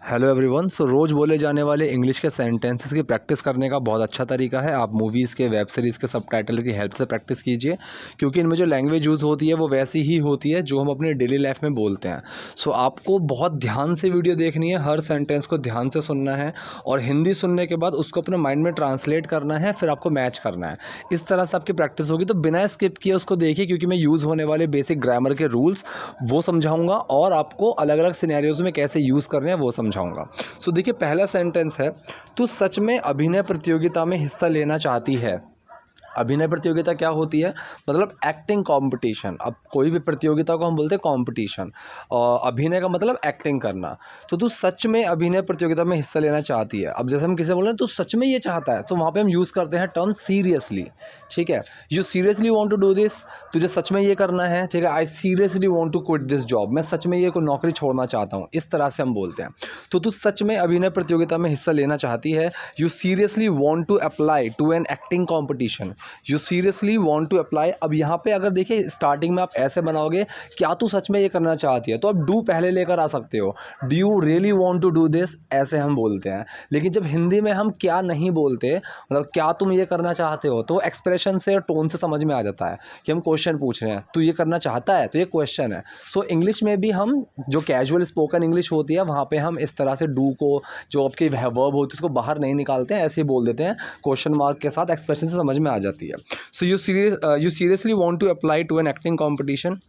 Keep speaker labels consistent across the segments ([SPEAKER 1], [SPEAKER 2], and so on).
[SPEAKER 1] Hello everyone. सो रोज़ बोले जाने वाले इंग्लिश के सेंटेंसेस की प्रैक्टिस करने का बहुत अच्छा तरीका है। आप मूवीज़ के, वेब सीरीज़ के सबटाइटल की हेल्प से प्रैक्टिस कीजिए, क्योंकि इनमें जो लैंग्वेज यूज़ होती है वो वैसी ही होती है जो हम अपने डेली लाइफ में बोलते हैं। सो आपको बहुत ध्यान से वीडियो देखनी है, हर सेंटेंस को ध्यान से सुनना है और हिंदी सुनने के बाद उसको अपने माइंड में ट्रांसलेट करना है, फिर आपको मैच करना है। इस तरह से आपकी प्रैक्टिस होगी। तो बिना स्किप किए उसको देखिए, क्योंकि मैं यूज़ होने वाले बेसिक ग्रामर के रूल्स वो समझाऊंगा और आपको अलग अलग सिनेरियोज़ में कैसे यूज़ करने हैं वो समझाऊंगा। सो देखिए, पहला सेंटेंस है, तू सच में अभिनय प्रतियोगिता में हिस्सा लेना चाहती है। अभिनय प्रतियोगिता क्या होती है? मतलब एक्टिंग कंपटीशन। अब कोई भी प्रतियोगिता को हम बोलते हैं कंपटीशन, और अभिनय का मतलब एक्टिंग करना। तो तू सच में अभिनय प्रतियोगिता में हिस्सा लेना चाहती है। अब जैसे हम किसी से बोल रहे हैं तू सच में ये चाहता है, तो वहाँ पे हम यूज़ करते हैं टर्म सीरियसली। ठीक है, you seriously want to do this, तुझे सच में ये करना है। ठीक है, I seriously want to quit this job, मैं सच में ये कोई नौकरी छोड़ना चाहता हूँ। इस तरह से हम बोलते हैं। तो तू सच में अभिनय प्रतियोगिता में हिस्सा लेना चाहती है। You seriously want to apply to an acting competition. You seriously want to apply. अब यहाँ पे अगर देखिए स्टार्टिंग में आप ऐसे बनाओगे, क्या तू सच में ये करना चाहती है, तो आप डू पहले लेकर आ सकते हो। Do you really want to do this, ऐसे हम बोलते हैं। लेकिन जब हिंदी में हम क्या नहीं बोलते, मतलब क्या तुम ये करना चाहते हो, तो एक्सप्रेशन से और टोन से समझ में आ जाता है कि हम क्वेश्चन पूछ रहे हैं। तू ये करना चाहता है, तो ये क्वेश्चन है। सो इंग्लिश में भी हम जो कैजुअल स्पोकन इंग्लिश होती है वहाँ पे हम इस तरह से डू को, जो आपकी वर्ब होती है उसको बाहर नहीं निकालते हैं, ऐसे ही बोल देते हैं क्वेश्चन मार्क के साथ। एक्सप्रेशन से समझ में आ जाती है। So you seriously want to apply to an acting competition.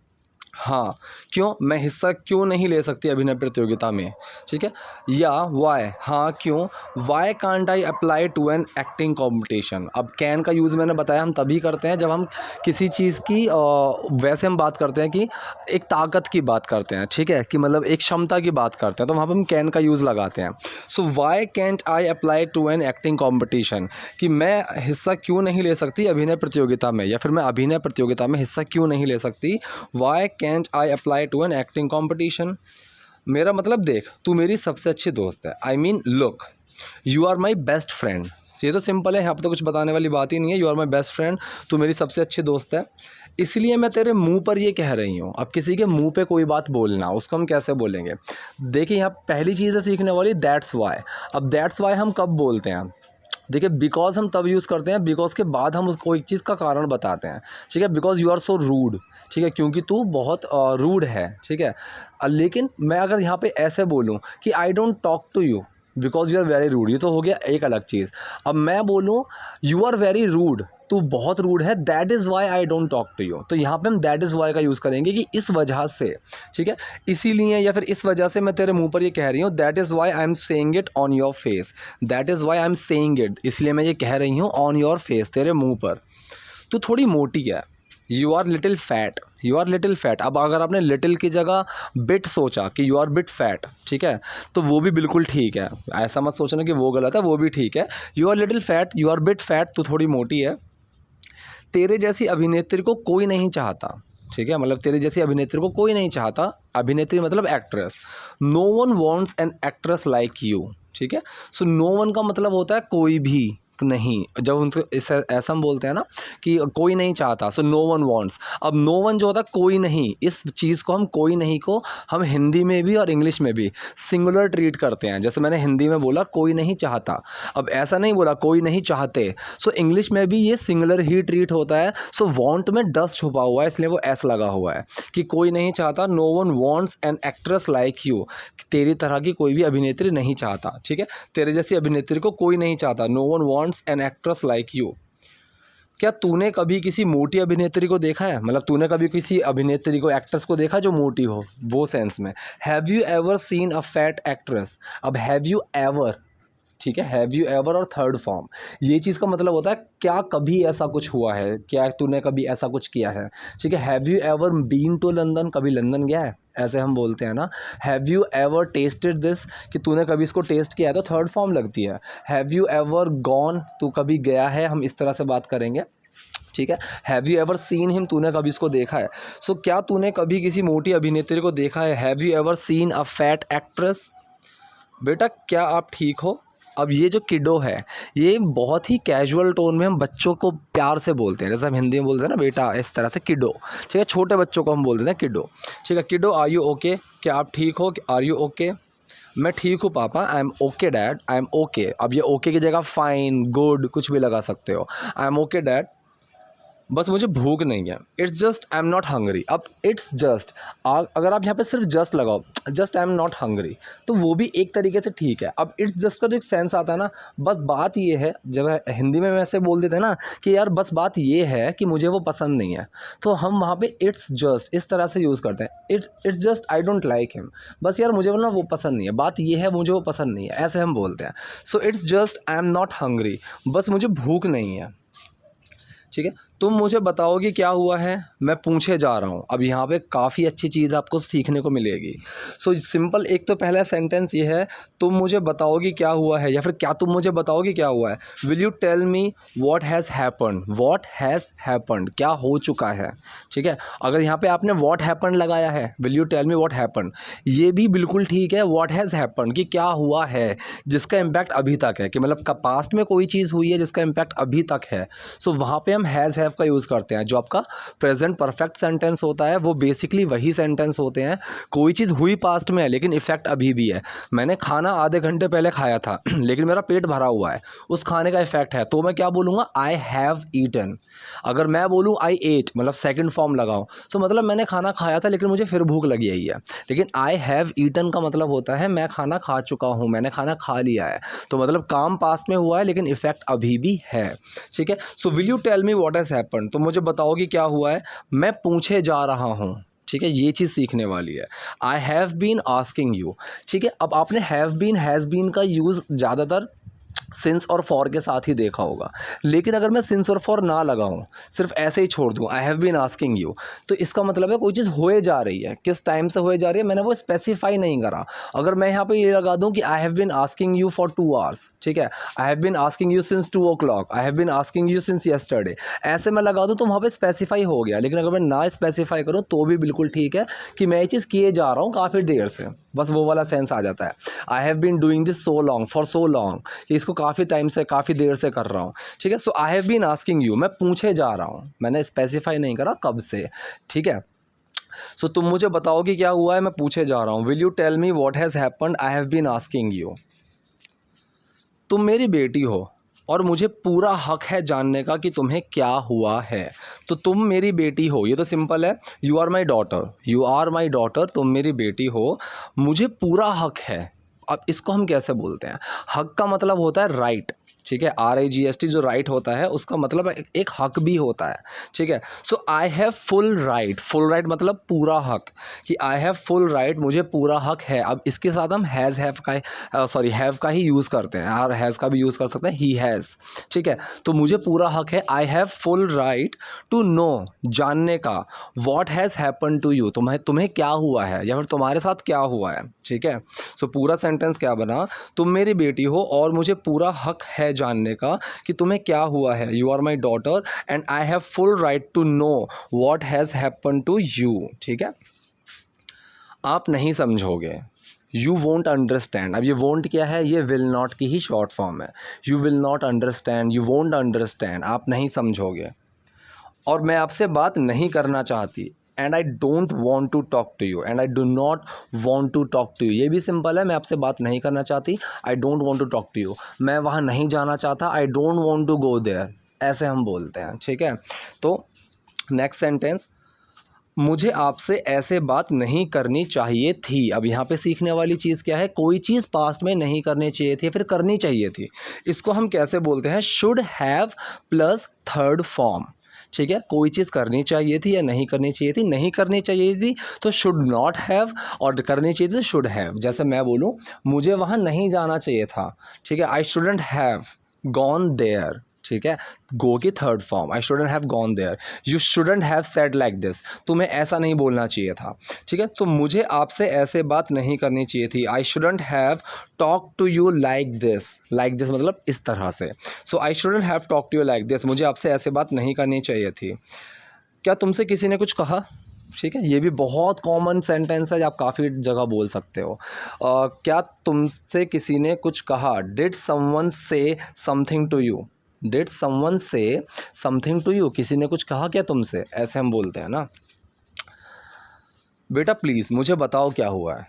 [SPEAKER 1] हाँ, क्यों मैं हिस्सा क्यों नहीं ले सकती अभिनय प्रतियोगिता में? ठीक है, या वाई, हाँ क्यों, why can't I apply to an acting competition. अब कैन का यूज़ मैंने बताया हम तभी करते हैं जब हम किसी चीज़ की वैसे हम बात करते हैं कि एक ताकत की बात करते हैं। ठीक है, कि मतलब एक क्षमता की बात करते हैं, तो वहाँ पर हम कैन का यूज़ लगाते हैं। So why can't I apply to an acting competition, कि मैं हिस्सा क्यों नहीं ले सकती अभिनय प्रतियोगिता में, या फिर मैं अभिनय प्रतियोगिता में हिस्सा क्यों नहीं ले सकती। Why can't I apply to an acting competition. मेरा मतलब देख, तू मेरी सबसे अच्छी दोस्त है। I mean look, you are my best friend. ये तो सिंपल है, यहाँ पर तो कुछ बताने वाली बात ही नहीं है। You are my best friend, तू मेरी सबसे अच्छी दोस्त है, इसलिए मैं तेरे मुंह पर ये कह रही हूँ। अब किसी के मुंह पे कोई बात बोलना, उसको हम कैसे बोलेंगे? देखिए, यहाँ पहली चीज़ है सीखने वाली, दैट्स वाई। अब दैट्स वाई हम कब बोलते हैं? देखिए, बिकॉज हम तब यूज़ करते हैं, बिकॉज के बाद हम उसको एक चीज़ का कारण बताते हैं। ठीक है, because you are so rude. ठीक है, क्योंकि तू बहुत रूड है। ठीक है, लेकिन मैं अगर यहाँ पे ऐसे बोलूँ कि I don't talk to you because you are very rude, ये तो हो गया एक अलग चीज़। अब मैं बोलूँ यू आर वेरी रूड, तू बहुत रूड है, that is why I don't talk to you, तो यहाँ पे हम दैट इज़ वाई का यूज़ करेंगे कि इस वजह से। ठीक है, इसीलिए या फिर इस वजह से मैं तेरे मुंह पर ये कह रही हूँ। That is why I am saying it on your face. That is why I am saying it, इसलिए मैं ये कह रही हूँ ऑन योर फेस, तेरे मुंह पर। तू थोड़ी मोटी है, you are little fat, you are little fat. अब अगर आपने लिटिल की जगह बिट सोचा कि यू आर बिट फैट, ठीक है, तो वो भी बिल्कुल ठीक है। ऐसा मत सोचना कि वो गलत है, वो भी ठीक है। You are little fat, you are bit fat, तू थोड़ी मोटी है। तेरे जैसी अभिनेत्री को कोई नहीं चाहता। ठीक है, मतलब तेरे जैसी अभिनेत्री को कोई नहीं चाहता। अभिनेत्री मतलब actress. No one wants an actress like you. ठीक है, सो नो वन का मतलब होता है कोई भी नहीं। जब उनको ऐसा हम बोलते हैं ना कि कोई नहीं चाहता, सो नो वन वॉन्ट्स। अब नो वन जो होता है कोई नहीं, इस चीज़ को हम कोई नहीं को हम हिंदी में भी और इंग्लिश में भी सिंगुलर ट्रीट करते हैं। जैसे मैंने हिंदी में बोला कोई नहीं चाहता, अब ऐसा नहीं बोला कोई नहीं चाहते। सो इंग्लिश में भी ये सिंगुलर ही ट्रीट होता है। सो वॉन्ट में डस छुपा हुआ है, इसलिए वो एस लगा हुआ है कि कोई नहीं चाहता। No one wants an actress like you, तेरी तरह की कोई भी अभिनेत्री नहीं चाहता। ठीक है, तेरे जैसी अभिनेत्री को कोई नहीं चाहता। No one wants an actress like you. क्या तूने कभी किसी मोटी अभिनेत्री को देखा है? मतलब तूने कभी किसी अभिनेत्री को, एक्ट्रेस को देखा जो मोटी हो, वो सेंस में। Have you ever seen a fat actress. अब हैव यू एवर, ठीक है, हैव यू एवर और थर्ड फॉर्म, ये चीज़ का मतलब होता है क्या कभी ऐसा कुछ हुआ है, क्या तूने कभी ऐसा कुछ किया है। ठीक है, have you ever been to London, कभी लंदन गया है, ऐसे हम बोलते हैं ना। Have you ever tasted this, कि तूने कभी इसको टेस्ट किया है, तो थर्ड फॉर्म लगती है। हैव यू एवर गॉन, तू कभी गया है, हम इस तरह से बात करेंगे। ठीक है, have you ever seen him, तूने कभी इसको देखा है। सो क्या तूने कभी किसी मोटी अभिनेत्री को देखा है? Have you ever seen a fat actress. बेटा क्या आप ठीक हो? अब ये जो किडो है, ये बहुत ही कैजुअल टोन में हम बच्चों को प्यार से बोलते हैं। जैसे हम हिंदी में बोलते हैं ना बेटा, इस तरह से किडो। ठीक है, छोटे बच्चों को हम बोलते हैं किडो। ठीक है, किडो आर यू ओके, क्या आप ठीक हो? Are you okay? मैं ठीक हूँ पापा, I am okay dad, I am okay. अब ये ओके की जगह फाइन, गुड कुछ भी लगा सकते हो। आई एम ओके डैड, बस मुझे भूख नहीं है। It's just I am not hungry. अब इट्स जस्ट, अगर आप यहाँ पे सिर्फ जस्ट लगाओ, just I am not hungry, तो वो भी एक तरीके से ठीक है। अब इट्स जस्ट का जो एक सेंस आता है ना, बस बात ये है, जब हिंदी में वैसे बोल देते हैं ना कि यार बस बात ये है कि मुझे वो पसंद नहीं है, तो हम वहाँ पे इट्स जस्ट इस तरह से यूज़ करते हैं। It's just I don't like him, बस यार मुझे ना वो पसंद नहीं है, बात ये है मुझे वो पसंद नहीं है, ऐसे हम बोलते हैं। So it's just I am not hungry, बस मुझे भूख नहीं है। ठीक है, तुम मुझे बताओगे क्या हुआ है, मैं पूछे जा रहा हूँ। अब यहाँ पे काफ़ी अच्छी चीज़ आपको सीखने को मिलेगी। सो सिंपल, एक तो पहला सेंटेंस ये है, तुम मुझे बताओगे क्या हुआ है, या फिर क्या तुम मुझे बताओगे क्या हुआ है। Will you tell me what has happened, what has happened, क्या हो चुका है। ठीक है, अगर यहाँ पे आपने व्हाट हैपन्ड लगाया है, will you tell me what happened, ये भी बिल्कुल ठीक है। व्हाट हैज़ हैपन्ड कि क्या हुआ है, जिसका इम्पैक्ट अभी तक है, कि मतलब का पास्ट में कोई चीज़ हुई है जिसका इम्पैक्ट अभी तक है। सो वहाँ पे हम हैज़ हैव का यूज़ करते हैं। जो आपका प्रेजेंट परफेक्ट सेंटेंस होता है वो बेसिकली वही सेंटेंस होते हैं, कोई चीज़ हुई पास्ट में है लेकिन इफेक्ट अभी भी है। मैंने खाना आधे घंटे पहले खाया था लेकिन मेरा पेट भरा हुआ है, उस खाने का इफेक्ट है, तो मैं क्या बोलूँगा, आई हैव ईटन। अगर मैं बोलूँ आई एट, मतलब सेकंड फॉर्म लगाऊँ, तो मतलब मैंने खाना खाया था लेकिन मुझे फिर भूख लगी है। लेकिन आई हैव ईटन का मतलब होता है मैं खाना खा चुका हूँ, मैंने खाना खा लिया है, तो मतलब काम पास्ट में हुआ है लेकिन इफेक्ट अभी भी है। ठीक है, so will you tell me what has happened, तो मुझे बताओगे क्या हुआ है, मैं पूछे जा रहा हूँ। ठीक है, ये चीज़ सीखने वाली है। I have been asking you. ठीक है, अब आपने हैव बीन, हैज़ बीन का यूज़ ज़्यादातर सिंस और फॉर के साथ ही देखा होगा, लेकिन अगर मैं सिंस और फॉर ना लगाऊं, सिर्फ ऐसे ही छोड़ दूं, I have been asking you, तो इसका मतलब है कोई चीज़ होए जा रही है, किस टाइम से होए जा रही है मैंने वो स्पेसिफाई नहीं करा। अगर मैं यहाँ पे ये लगा दूं कि I have been asking you for 2 hours, ठीक है, I have been asking you since 2 o'clock, I have been asking you since yesterday, ऐसे मैं लगा दूं तो वहाँ पे स्पेसिफाई हो गया। लेकिन अगर मैं ना स्पेसिफाई करूँ तो भी बिल्कुल ठीक है कि मैं ये चीज़ किए जा रहा हूँ काफ़ी देर से, बस वो वाला सेंस आ जाता है। I have been doing this so long, for so long, कि इसको काफ़ी टाइम से, काफ़ी देर से कर रहा हूँ। ठीक है, so I have been asking you, मैं पूछे जा रहा हूँ, मैंने स्पेसिफाई नहीं करा कब से। ठीक है, सो तुम मुझे बताओगे क्या हुआ है, मैं पूछे जा रहा हूँ। Will you tell me what has happened, I have been asking you. तुम मेरी बेटी हो और मुझे पूरा हक है जानने का कि तुम्हें क्या हुआ है। तो तुम मेरी बेटी हो, ये तो सिंपल है, you are my daughter, you are my daughter, तुम मेरी बेटी हो, मुझे पूरा हक है। अब इसको हम कैसे बोलते हैं, हक का मतलब होता है राइट। ठीक है, RIGHT जो राइट होता है उसका मतलब एक हक भी होता है। ठीक है, so I have full right, full right मतलब पूरा हक, कि आई हैव फुल राइट, मुझे पूरा हक है। अब इसके साथ हम हैज़ हैव का, सॉरी हैव का ही यूज़ करते हैं, और हैज़ का भी यूज़ कर सकते हैं, ही हैज़। ठीक है, तो मुझे पूरा हक है, I have full right to know, जानने का, what has happen to you, तुम्हें क्या हुआ है, या फिर तुम्हारे साथ क्या हुआ है। ठीक है, सो पूरा सेंटेंस क्या बना, तुम मेरी बेटी हो और मुझे पूरा हक है जानने का कि तुम्हें क्या हुआ है, you are my daughter and I have full right to know what has happen to you. ठीक है, आप नहीं समझोगे, यू वोंट अंडरस्टैंड। अब ये वोंट क्या है, ये विल नॉट की ही शॉर्ट फॉर्म है। You will not understand, you won't understand, आप नहीं समझोगे। और मैं आपसे बात नहीं करना चाहती, and I don't want to talk to you, and I do not want to talk to you, ये भी सिंपल है, मैं आपसे बात नहीं करना चाहती, I don't want to talk to you, मैं वहाँ नहीं जाना चाहता, I don't want to go there, ऐसे हम बोलते हैं। ठीक है, तो नेक्स्ट सेंटेंस, मुझे आपसे ऐसे बात नहीं करनी चाहिए थी। अब यहाँ पे सीखने वाली चीज़ क्या है, कोई चीज़ पास्ट में नहीं करनी चाहिए थी, फिर करनी चाहिए थी, इसको हम कैसे बोलते हैं, should have plus third form. ठीक है, कोई चीज़ करनी चाहिए थी या नहीं करनी चाहिए थी, नहीं करनी चाहिए थी तो शुड नॉट हैव, और करनी चाहिए थी तो शुड हैव। जैसे मैं बोलूँ, मुझे वहाँ नहीं जाना चाहिए था। ठीक है, I shouldn't have gone there. ठीक है, गो की third form, I shouldn't have gone there, you shouldn't have said like this, तुम्हें ऐसा नहीं बोलना चाहिए था। ठीक है, तो मुझे आपसे ऐसे बात नहीं करनी चाहिए थी, I shouldn't have talk to you like this, like this मतलब इस तरह से। So I shouldn't have talk to you like this, मुझे आपसे ऐसे बात नहीं करनी चाहिए थी। क्या तुमसे किसी ने कुछ कहा। ठीक है, ये भी बहुत कॉमन सेंटेंस है, आप काफ़ी जगह बोल सकते हो। क्या तुमसे किसी ने कुछ कहा, did someone say something to you, did someone say something to you, किसी ने कुछ कहा क्या तुमसे, ऐसे हम बोलते हैं ना। बेटा प्लीज़ मुझे बताओ क्या हुआ है।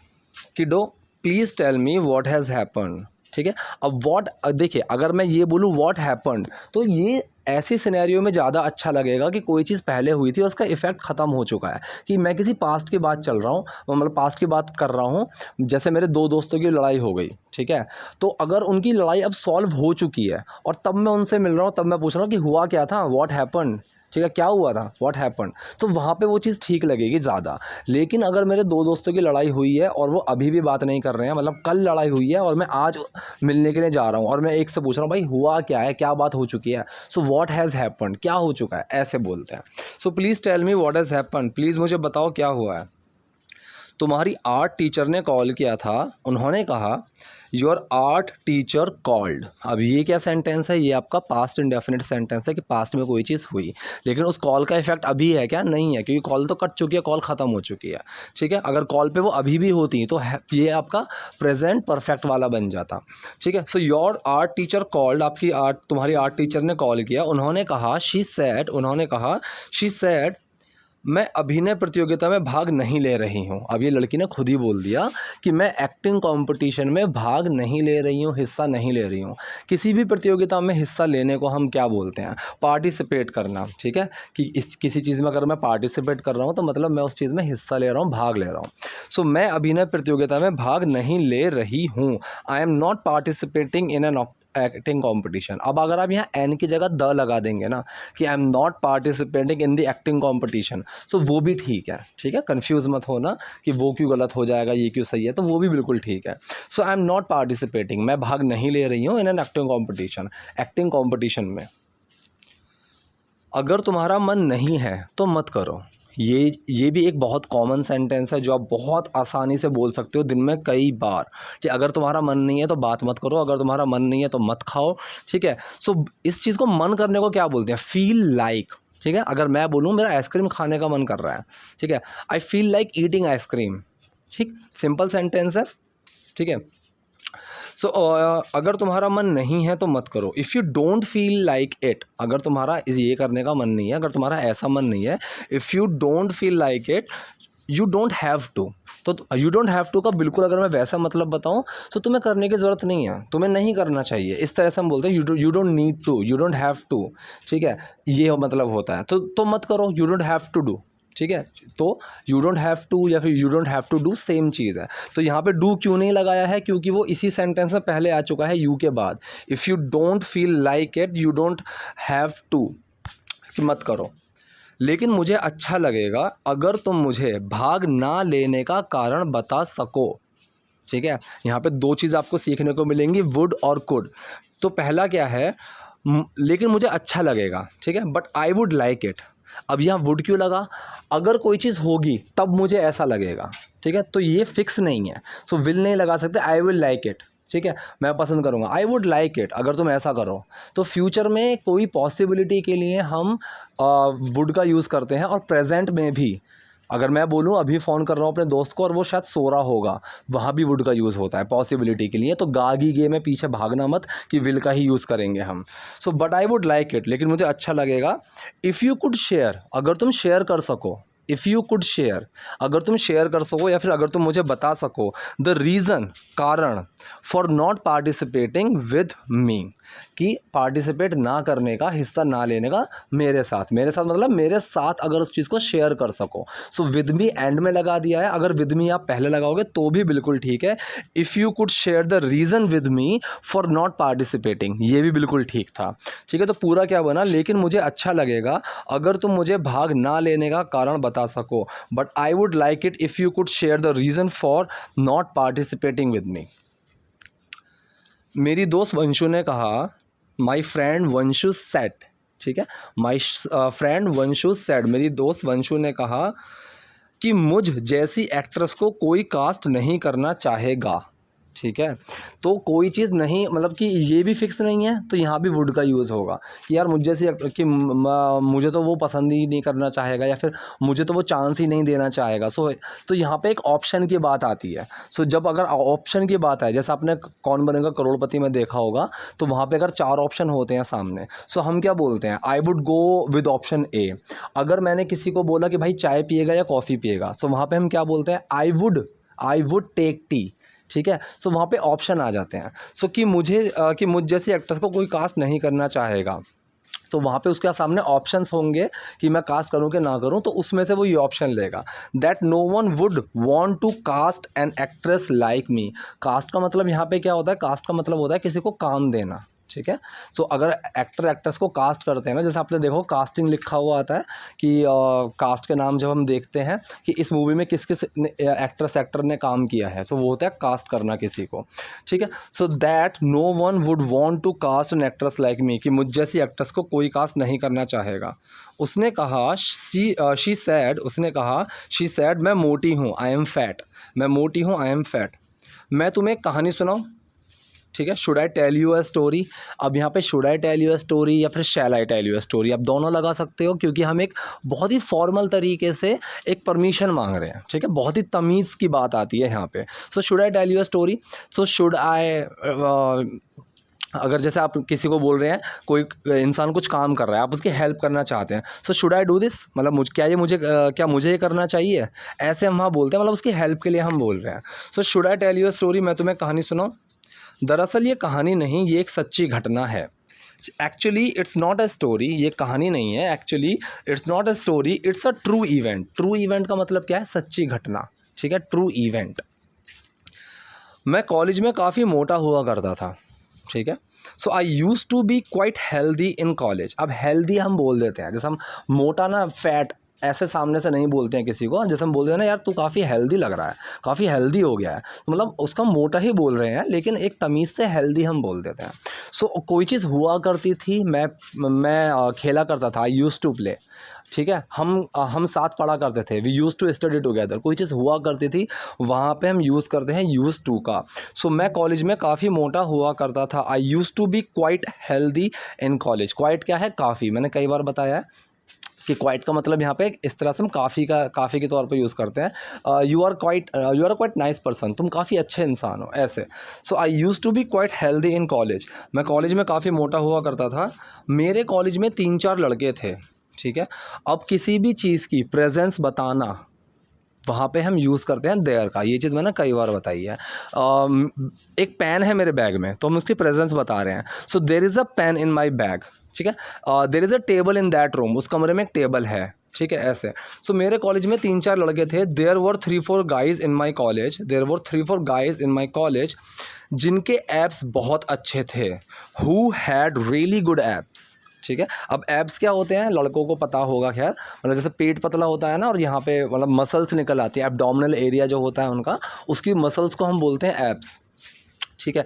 [SPEAKER 1] Kiddo please tell me what has happened. ठीक है, अब व्हाट, देखिए अगर मैं ये बोलूँ व्हाट हैपन्ड, तो ये ऐसे सिनेरियो में ज़्यादा अच्छा लगेगा कि कोई चीज़ पहले हुई थी और उसका इफ़ेक्ट ख़त्म हो चुका है, कि मैं किसी पास्ट की बात चल रहा हूँ, मतलब पास्ट की बात कर रहा हूँ। जैसे मेरे दो दोस्तों की लड़ाई हो गई, ठीक है, तो अगर उनकी लड़ाई अब सॉल्व हो चुकी है और तब मैं उनसे मिल रहा हूँ, तब मैं पूछ रहा हूँ कि हुआ क्या था, व्हाट हैपन्ड। ठीक है, क्या हुआ था, व्हाट हैपन्ड, तो वहाँ पे वो चीज़ ठीक लगेगी ज़्यादा। लेकिन अगर मेरे दो दोस्तों की लड़ाई हुई है और वो अभी भी बात नहीं कर रहे हैं, मतलब कल लड़ाई हुई है और मैं आज मिलने के लिए जा रहा हूँ और मैं एक से पूछ रहा हूँ भाई हुआ क्या है, क्या बात हो चुकी है, सो व्हाट हैज़ हैपन्ड, क्या हो चुका है, ऐसे बोलते हैं। So please tell me what has happened, please मुझे बताओ क्या हुआ है। तुम्हारी आर्ट टीचर ने कॉल किया था, उन्होंने कहा योर आर्ट टीचर कॉल्ड। अब ये क्या सेंटेंस है, ये आपका पास्ट इंडेफिनिट सेंटेंस है कि पास्ट में कोई चीज़ हुई, लेकिन उस कॉल का इफेक्ट अभी है क्या, नहीं है, क्योंकि कॉल तो कट चुकी है, कॉल ख़त्म हो चुकी है। ठीक है, अगर कॉल पे वो अभी भी होती तो ये आपका प्रेजेंट परफेक्ट वाला बन जाता। ठीक है, so your art teacher called, आपकी तुम्हारी आर्ट टीचर ने कॉल किया, उन्होंने कहा, शी सेड, उन्होंने कहा, शी सेड मैं अभिनय प्रतियोगिता में भाग नहीं ले रही हूँ। अब ये लड़की ने खुद ही बोल दिया कि मैं एक्टिंग कंपटीशन में भाग नहीं ले रही हूँ, हिस्सा नहीं ले रही हूँ। किसी भी प्रतियोगिता में हिस्सा लेने को हम क्या बोलते हैं, पार्टिसिपेट करना। ठीक है, कि इस किसी चीज़ में अगर मैं पार्टिसिपेट कर रहा हूँ तो मतलब मैं उस चीज़ में हिस्सा ले रहा हूँ, भाग ले रहा हूँ। सो मैं अभिनय प्रतियोगिता में भाग नहीं ले रही हूँ, I am not participating in an acting competition. अब अगर आप यहाँ एन की जगह द लगा देंगे ना, कि I am not participating in the acting competition, तो वो भी ठीक है। ठीक है, कंफ्यूज मत होना कि वो क्यों गलत हो जाएगा, ये क्यों सही है, तो वो भी बिल्कुल ठीक है। So I am not participating, मैं भाग नहीं ले रही हूँ in an acting competition, acting competition में। अगर तुम्हारा मन नहीं है तो मत करो। ये भी एक बहुत कॉमन सेंटेंस है जो आप बहुत आसानी से बोल सकते हो दिन में कई बार, कि अगर तुम्हारा मन नहीं है तो बात मत करो, अगर तुम्हारा मन नहीं है तो मत खाओ। ठीक है, सो इस चीज़ को मन करने को क्या बोलते हैं, फील लाइक। ठीक है, अगर मैं बोलूँ मेरा आइसक्रीम खाने का मन कर रहा है, ठीक है, I feel like eating ice cream. ठीक, सिंपल सेंटेंस है। ठीक है, सो अगर तुम्हारा मन नहीं है तो मत करो। If you don't feel like it, अगर तुम्हारा ये करने का मन नहीं है, अगर तुम्हारा ऐसा मन नहीं है, if you don't feel like it you don't have to. तो यू डोंट हैव टू का बिल्कुल अगर मैं वैसा मतलब बताऊं तो तुम्हें करने की ज़रूरत नहीं है, तुम्हें नहीं करना चाहिए, इस तरह से हम बोलते हैं you don't need to, you don't have to. ठीक है, ये मतलब होता है, तो मत करो, you don't have to do. ठीक है, तो यू डोंट हैव टू या फिर you don't have to do same चीज़ है। तो यहाँ पे डू क्यों नहीं लगाया है, क्योंकि वो इसी सेंटेंस में पहले आ चुका है यू के बाद। If you don't feel like it you don't have to, मत करो। लेकिन मुझे अच्छा लगेगा अगर तुम मुझे भाग ना लेने का कारण बता सको। ठीक है, यहाँ पे दो चीज़ आपको सीखने को मिलेंगी, वुड और कुड। तो पहला क्या है, लेकिन मुझे अच्छा लगेगा, ठीक है, but I would like it. अब यहाँ वुड क्यों लगा, अगर कोई चीज़ होगी तब मुझे ऐसा लगेगा। ठीक है, तो ये फिक्स नहीं है, सो विल नहीं लगा सकते, आई विल लाइक इट। ठीक है, मैं पसंद करूँगा, आई वुड लाइक इट, अगर तुम ऐसा करो। तो फ्यूचर में कोई पॉसिबिलिटी के लिए हम वुड का यूज़ करते हैं, और प्रेजेंट में भी अगर मैं बोलूँ अभी फ़ोन कर रहा हूँ अपने दोस्त को और वो शायद सो रहा होगा, वहाँ भी वुड का यूज़ होता है पॉसिबिलिटी के लिए। तो गागी गे में पीछे भागना मत कि विल का ही यूज़ करेंगे हम। So but I would like it, लेकिन मुझे अच्छा लगेगा। इफ़ यू कुड शेयर, अगर तुम शेयर कर सको, इफ़ यू कुड शेयर, अगर तुम शेयर कर सको या फिर अगर तुम मुझे बता सको द रीज़न, कारण, for not participating with me, कि पार्टिसिपेट ना करने का, हिस्सा ना लेने का मेरे साथ मतलब मेरे साथ अगर उस चीज़ को शेयर कर सको। सो विद मी एंड में लगा दिया है, अगर विद मी आप पहले लगाओगे तो भी बिल्कुल ठीक है। If you could share the reason with me for not participating, ये भी बिल्कुल ठीक था। ठीक है, तो पूरा क्या बना, लेकिन मुझे अच्छा लगेगा अगर तुम मुझे भाग ना लेने का कारण बता सको, but I would like it if you could share the reason for not participating with me. मेरी दोस्त वंशु ने कहा, माई फ्रेंड वंशु सेड। ठीक है, माई फ्रेंड वंशु सेड, मेरी दोस्त वंशु ने कहा कि मुझ जैसी एक्ट्रेस को कोई कास्ट नहीं करना चाहेगा। ठीक है, तो कोई चीज़ नहीं, मतलब कि ये भी फिक्स नहीं है, तो यहाँ भी वुड का यूज़ होगा कि यार मुझे जैसी कि मुझे तो वो पसंद ही नहीं करना चाहेगा, या फिर मुझे तो वो चांस ही नहीं देना चाहेगा। सो तो यहाँ पे एक ऑप्शन की बात आती है। सो जब अगर ऑप्शन की बात है, जैसे आपने कौन बनेगा करोड़पति में देखा होगा, तो वहाँ पे अगर 4 ऑप्शन होते हैं सामने, सो हम क्या बोलते हैं, I would go with option A. अगर मैंने किसी को बोला कि भाई चाय पिएगा या कॉफ़ी पिएगा, सो वहाँ पे हम क्या बोलते हैं, आई वुड टेक टी। ठीक है। सो वहाँ पे ऑप्शन आ जाते हैं। सो कि मुझ जैसी एक्ट्रेस को कोई कास्ट नहीं करना चाहेगा, तो वहाँ पे उसके सामने ऑप्शंस होंगे कि मैं कास्ट करूँ कि ना करूँ, तो उसमें से वो ये ऑप्शन लेगा that no one would want to cast an actress like me. Cast का मतलब यहाँ पे क्या होता है? कास्ट का मतलब होता है किसी को काम देना, ठीक है। सो अगर एक्टर एक्ट्रेस को कास्ट करते हैं ना, जैसे आपने देखो कास्टिंग लिखा हुआ आता है कि कास्ट के नाम जब हम देखते हैं कि इस मूवी में किस किस एक्टर ने काम किया है, सो वो होता है कास्ट करना किसी को, ठीक है। So that no one would want to cast an actress like me, कि मुझ जैसी एक्ट्रेस को कोई कास्ट नहीं करना चाहेगा। उसने कहा शी सैड, उसने कहा शी सैड मैं मोटी हूँ, आई एम फैट, मैं मोटी हूँ, आई एम फैट। मैं तुम्हें एक कहानी सुनाऊँ, ठीक है। Should I tell you a story. अब यहाँ पे should I tell you a story या फिर shall I tell you a story, आप दोनों लगा सकते हो, क्योंकि हम एक बहुत ही फॉर्मल तरीके से एक परमिशन मांग रहे हैं, ठीक है। बहुत ही तमीज़ की बात आती है यहाँ पे। So should I tell you a story, so should I, अगर जैसे आप किसी को बोल रहे हैं, कोई इंसान कुछ काम कर रहा है, आप उसकी हेल्प करना चाहते हैं, so should I do this, मतलब क्या मुझे ये करना चाहिए, ऐसे हम वहाँ बोलते हैं, मतलब उसकी हेल्प के लिए हम बोल रहे हैं। So should I tell you a story, मैं तुम्हें कहानी सुनाऊँ। दरअसल ये कहानी नहीं, ये एक सच्ची घटना है। Actually it's not a story, ये कहानी नहीं है। Actually it's not a story, it's a true event. True event का मतलब क्या है? सच्ची घटना, ठीक है, ट्रू इवेंट। मैं कॉलेज में काफ़ी मोटा हुआ करता था, ठीक है। So I used to be quite healthy in college. अब हेल्दी हम बोल देते हैं, जैसे हम मोटा ना, फैट ऐसे सामने से नहीं बोलते हैं किसी को। जैसे हम बोलते हैं ना, यार तू काफ़ी हेल्दी लग रहा है, काफ़ी हेल्दी हो गया है, मतलब उसका मोटा ही बोल रहे हैं, लेकिन एक तमीज़ से हेल्दी हम बोल देते हैं। सो कोई चीज़ हुआ करती थी, मैं खेला करता था, आई यूज़ टू प्ले, ठीक है। हम साथ पढ़ा करते थे, we use to study together. कोई चीज़ हुआ करती थी, वहाँ पे हम यूज़ करते हैं यूज़ टू का। सो मैं कॉलेज में काफ़ी मोटा हुआ करता था। I used to be quite healthy in college. Quite क्या है? काफ़ी। मैंने कई बार बताया है कि क्वाइट का मतलब यहाँ पे इस तरह से हम काफ़ी के तौर पे यूज़ करते हैं। You are quite nice person, तुम काफ़ी अच्छे इंसान हो, ऐसे। So I used to be quite healthy in college. मैं कॉलेज में काफ़ी मोटा हुआ करता था। मेरे कॉलेज में 3-4 लड़के थे, ठीक है। अब किसी भी चीज़ की प्रेजेंस बताना, वहाँ पे हम यूज़ करते हैं देयर का। ये चीज़ मैंने कई बार बताई है। एक पेन है मेरे बैग में, तो हम उसकी प्रेजेंस बता रहे हैं। So there is a pen in my bag, ठीक है। There is a table in that room, उस कमरे में एक टेबल है, ठीक है, ऐसे। सो मेरे कॉलेज में 3-4 लड़के थे। There were 3-4 guys in my college, there were 3-4 guys in my college जिनके एप्स बहुत अच्छे थे, who had really good abs, ठीक है। अब एब्स क्या होते हैं, लड़कों को पता होगा, खैर, मतलब जैसे पेट पतला होता है ना, और यहाँ पे मतलब मसल्स निकल आती है, एब्डोमिनल एरिया जो होता है उनका, उसकी मसल्स को हम बोलते हैं एब्स, ठीक है।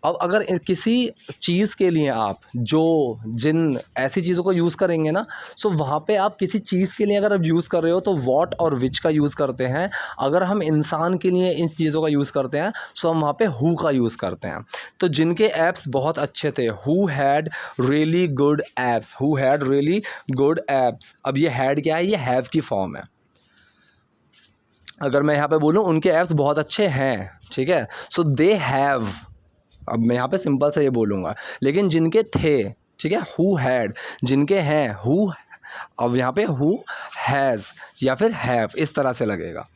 [SPEAKER 1] अब अगर किसी चीज़ के लिए आप जिन ऐसी चीज़ों को यूज़ करेंगे ना, सो वहाँ पे आप किसी चीज़ के लिए अगर आप यूज़ कर रहे हो तो व्हाट और विच का यूज़ करते हैं। अगर हम इंसान के लिए इन चीज़ों का यूज़ करते हैं, सो हम वहाँ पे हु का यूज़ करते हैं। तो जिनके एप्स बहुत अच्छे थे, who had really good apps, who had really good apps. अब ये हैड क्या है? ये हैव की फॉर्म है। अगर मैं यहाँ पे बोलूँ उनके एप्स बहुत अच्छे हैं, ठीक है, सो दे हैव। अब मैं यहाँ पे सिंपल से ये बोलूँगा, लेकिन जिनके थे, ठीक है, हु हैड, जिनके हैं, हु। अब यहाँ पे हु हैज़ या फिर हैव, इस तरह से लगेगा।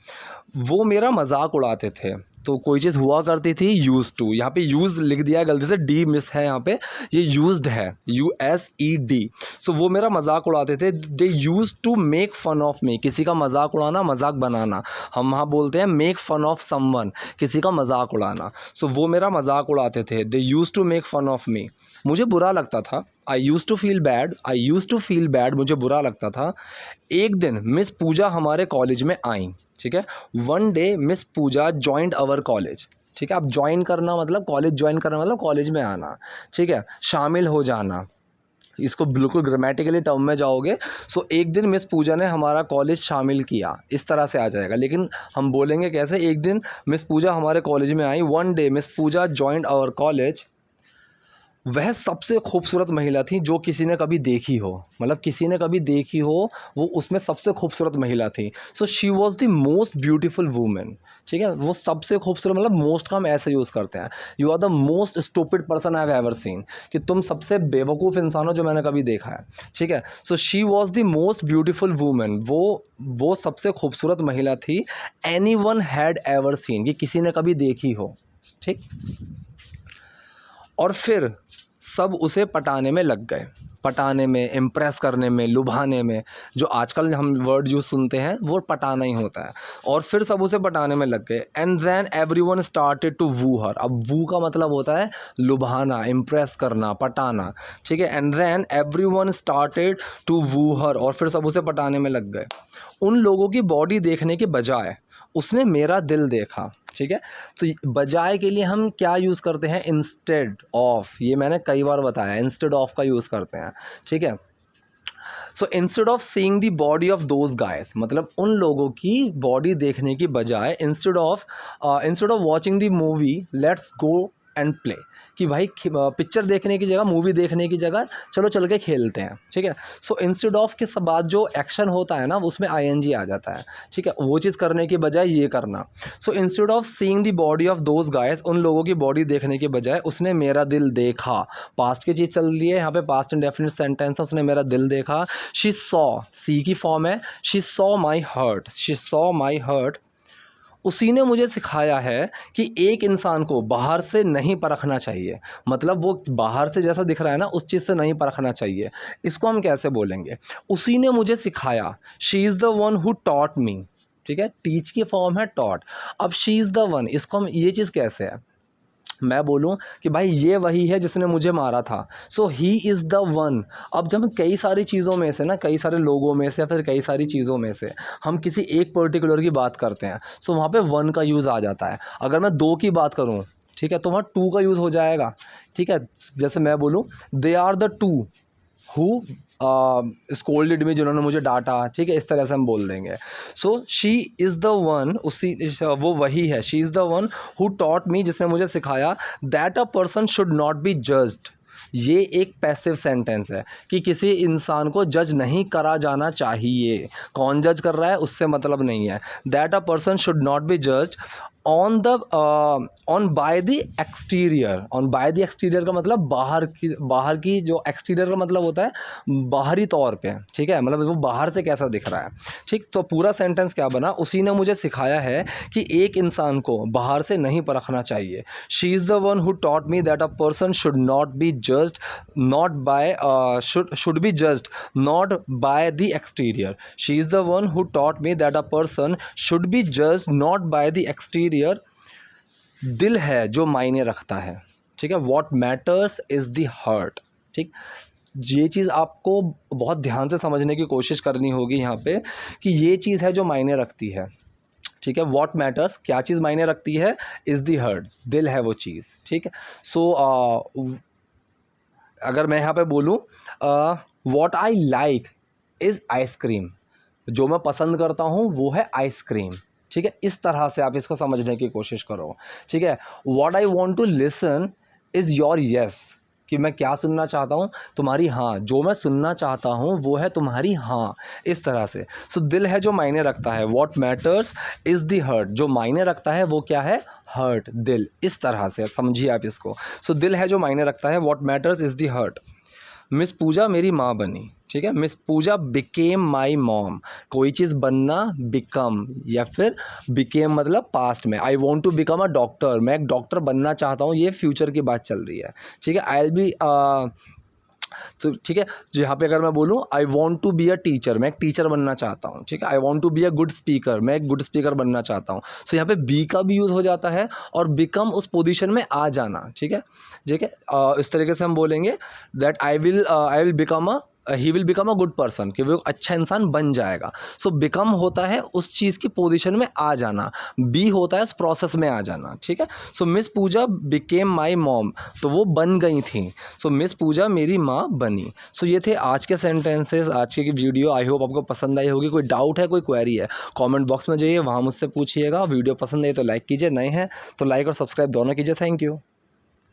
[SPEAKER 1] वो मेरा मजाक उड़ाते थे। तो कोई चीज़ हुआ करती थी, यूज़ टू, यहाँ पे यूज़ लिख दिया गलती से, डी मिस है यहाँ पे, ये यूज्ड है, USED। सो वो मेरा मजाक उड़ाते थे। They used to make fun of me, किसी का मजाक उड़ाना, मजाक बनाना, हम वहाँ बोलते हैं मेक फन ऑफ समवन, किसी का मजाक उड़ाना। सो वो मेरा मजाक उड़ाते थे। They used to make fun of me, मुझे बुरा लगता था। I used to feel bad, मुझे बुरा लगता था। एक दिन मिस पूजा हमारे कॉलेज में आई, ठीक है। One day miss Pooja joined our college, ठीक है। अब ज्वाइन करना मतलब, कॉलेज ज्वाइन करना मतलब कॉलेज में आना, ठीक है, शामिल हो जाना। इसको बिल्कुल ग्रामेटिकली टर्म में जाओगे, सो एक दिन मिस पूजा ने हमारा कॉलेज शामिल किया, इस तरह से आ जाएगा। लेकिन हम बोलेंगे कैसे? एक दिन मिस पूजा हमारे कॉलेज में आई, one day miss Pooja joined our college, वह सबसे खूबसूरत महिला थी जो किसी ने कभी देखी हो, मतलब किसी ने कभी देखी हो, वो उसमें सबसे खूबसूरत महिला थी। So she was the most beautiful women, ठीक है? वो सबसे खूबसूरत, मतलब मोस्ट का हम ऐसे यूज़ करते हैं। You are the most stupid person I have ever seen, कि तुम सबसे बेवकूफ़ इंसान हो जो मैंने कभी देखा है, ठीक है? So she was the most beautiful women, वो सबसे खूबसूरत महिला थी एनीवन हैड एवर सीन, कि किसी ने कभी देखी हो, ठीक? और फिर सब उसे पटाने में लग गए, पटाने में, इम्प्रेस करने में, लुभाने में। जो आजकल हम वर्ड यूज़ सुनते हैं वो पटाना ही होता है। और फिर सब उसे पटाने में लग गए। And then everyone started to woo her. अब वू का मतलब होता है लुभाना, इम्प्रेस करना, पटाना, ठीक है? And then everyone started to woo her, और फिर सब उसे पटाने में लग गए। उन लोगों की बॉडी देखने के बजाय उसने मेरा दिल देखा, ठीक है? तो बजाय के लिए हम क्या यूज़ करते हैं? इंस्टेड ऑफ, ये मैंने कई बार बताया, इंस्टेड ऑफ का यूज़ करते हैं, ठीक है? So instead of seeing the body of those guys, मतलब उन लोगों की बॉडी देखने की बजाय instead of watching the movie let's go and play, कि भाई पिक्चर देखने की जगह, मूवी देखने की जगह चलो चल के खेलते हैं, ठीक है? सो इंस्टेड ऑफ के बाद जो एक्शन होता है ना उसमें आईएनजी आ जाता है, ठीक है? वो चीज़ करने के बजाय ये करना। So instead of seeing the body of those guys, उन लोगों की बॉडी देखने के बजाय उसने मेरा दिल देखा। पास्ट की चीज़ चल रही है यहाँ पे, पास्ट इंडेफिनिट सेंटेंस है, उसने मेरा दिल देखा। शी सॉ, सी की फॉर्म है, she saw my hurt, she saw my hurt. उसी ने मुझे सिखाया है कि एक इंसान को बाहर से नहीं परखना चाहिए, मतलब वो बाहर से जैसा दिख रहा है ना उस चीज़ से नहीं परखना चाहिए। इसको हम कैसे बोलेंगे? उसी ने मुझे सिखाया, she is the one who taught मी, ठीक है? टीच की फॉर्म है टॉट। अब शी इज़ द वन, इसको हम, ये चीज़ कैसे है? मैं बोलूं कि भाई ये वही है जिसने मुझे मारा था, सो ही इज़ द वन। अब जब कई सारी चीज़ों में से ना, कई सारे लोगों में से या फिर कई सारी चीज़ों में से हम किसी एक पर्टिकुलर की बात करते हैं, सो वहाँ पे वन का यूज़ आ जाता है। अगर मैं दो की बात करूँ, ठीक है, तो वहाँ टू का यूज़ हो जाएगा, ठीक है? जैसे मैं बोलूँ they are the two who scolded me, जिन्होंने मुझे डांटा, ठीक है? इस तरह से हम बोल देंगे। So she is the one, वो वही है, she is the one who taught मी, जिसने मुझे सिखाया that a person should not be judged. ये एक पैसिव सेंटेंस है कि किसी इंसान को जज नहीं करा जाना चाहिए। कौन जज कर रहा है उससे मतलब नहीं है। That a person should not be judged on the on by the exterior. On by the exterior का मतलब बाहर की जो एक्सटीरियर का मतलब होता है बाहरी तौर पे, ठीक है? मतलब वो बाहर से कैसा दिख रहा है, ठीक? तो पूरा सेंटेंस क्या बना? उसी ने मुझे सिखाया है कि एक इंसान को बाहर से नहीं परखना चाहिए। She is the one who taught me that a person should not be judged not by should be judged not by the exterior. She is the one who taught me that a person should be judged not by the exterior. दिल है जो मायने रखता है, ठीक है? What matters is the heart, ठीक? ये चीज़ आपको बहुत ध्यान से समझने की कोशिश करनी होगी यहाँ पे, कि ये चीज़ है जो मायने रखती है, ठीक है? वॉट मैटर्स, क्या चीज़ मायने रखती है? इज़ दी हर्ट, दिल है वो चीज़, ठीक है? सो अगर मैं यहाँ पे बोलूँ what I like is ice cream, जो मैं पसंद करता हूँ वो है आइसक्रीम, ठीक है? इस तरह से आप इसको समझने की कोशिश करो, ठीक है? What I want to listen is your yes, कि मैं क्या सुनना चाहता हूँ? तुम्हारी हाँ। जो मैं सुनना चाहता हूँ वो है तुम्हारी हाँ, इस तरह से। सो दिल है जो मायने रखता है, what matters is the heart, जो मायने रखता है वो क्या है? हर्ट, दिल। इस तरह से समझिए आप इसको। सो दिल है जो मायने रखता है, what matters is the heart. Miss Pooja मेरी माँ बनी, ठीक है? Miss Pooja became my mom. कोई चीज़ बनना, बिकम, या फिर बिकेम मतलब पास्ट में। I want to become a doctor, मैं एक डॉक्टर बनना चाहता हूँ, ये फ्यूचर की बात चल रही है, ठीक है? आई विल बी तो ठीक है, यहाँ पे अगर मैं बोलूँ I want to be a teacher, मैं एक टीचर बनना चाहता हूँ, ठीक है? I want to be a good speaker, मैं एक गुड स्पीकर बनना चाहता हूँ। सो यहाँ पे बी का भी यूज़ हो जाता है और बिकम उस पोजीशन में आ जाना, ठीक है? ठीक है, इस तरीके से हम बोलेंगे that I will become a he will become a good person, कि वो अच्छा इंसान बन जाएगा। सो बिकम होता है उस चीज़ की पोजीशन में आ जाना, बी होता है उस प्रोसेस में आ जाना, ठीक है? So miss Pooja became my mom, तो वो बन गई थी। सो मिस पूजा मेरी माँ बनी। सो ये थे आज के सेंटेंसेस, आज की वीडियो। आई होप आपको पसंद आई होगी। कोई डाउट है, कोई क्वेरी है, कमेंट बॉक्स में जाइए, वहाँ मुझसे पूछिएगा। वीडियो पसंद आई तो लाइक कीजिए, नए हैं तो लाइक और सब्सक्राइब दोनों कीजिए। Thank you.